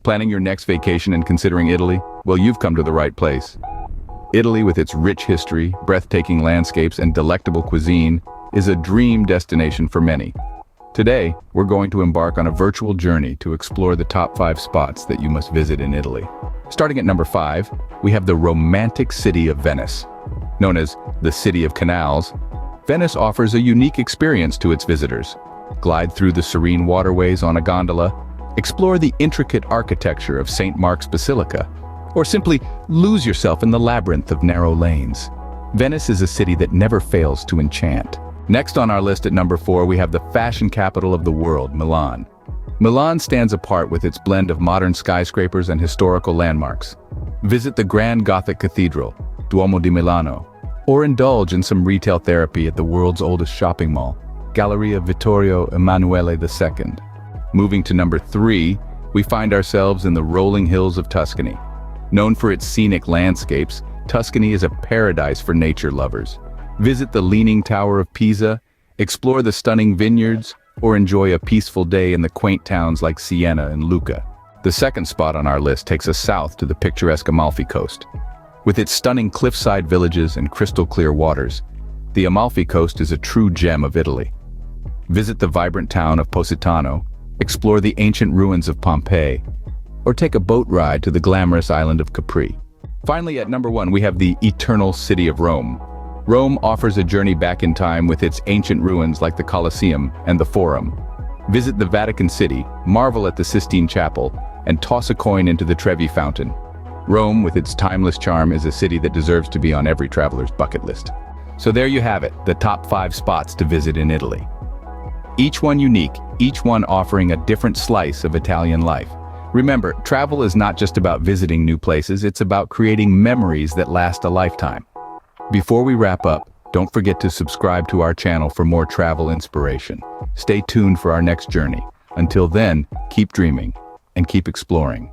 Planning your next vacation and considering Italy? Well, you've come to the right place. Italy, with its rich history, breathtaking landscapes, and delectable cuisine, is a dream destination for many. Today, we're going to embark on a virtual journey to explore the top 5 spots that you must visit in Italy. Starting at number 5, we have the romantic city of Venice. Known as the City of Canals, Venice offers a unique experience to its visitors. Glide through the serene waterways on a gondola, explore the intricate architecture of St. Mark's Basilica, or simply lose yourself in the labyrinth of narrow lanes. Venice is a city that never fails to enchant. Next on our list at number 4, we have the fashion capital of the world, Milan. Milan stands apart with its blend of modern skyscrapers and historical landmarks. Visit the Grand Gothic Cathedral, Duomo di Milano, or indulge in some retail therapy at the world's oldest shopping mall, Galleria Vittorio Emanuele II. Moving to number 3, we find ourselves in the rolling hills of Tuscany. Known for its scenic landscapes, Tuscany is a paradise for nature lovers. Visit the Leaning Tower of Pisa, explore the stunning vineyards, or enjoy a peaceful day in the quaint towns like Siena and Lucca. The second spot on our list takes us south to the picturesque Amalfi Coast. With its stunning cliffside villages and crystal-clear waters, the Amalfi Coast is a true gem of Italy. Visit the vibrant town of Positano, explore the ancient ruins of Pompeii, or take a boat ride to the glamorous island of Capri. Finally, at number 1, we have the eternal city of Rome. Rome offers a journey back in time with its ancient ruins like the Colosseum and the Forum. Visit the Vatican City, marvel at the Sistine Chapel, and toss a coin into the Trevi Fountain. Rome, with its timeless charm, is a city that deserves to be on every traveler's bucket list. So there you have it, the top 5 spots to visit in Italy. Each one unique, each one offering a different slice of Italian life. Remember, travel is not just about visiting new places, it's about creating memories that last a lifetime. Before we wrap up, don't forget to subscribe to our channel for more travel inspiration. Stay tuned for our next journey. Until then, keep dreaming and keep exploring.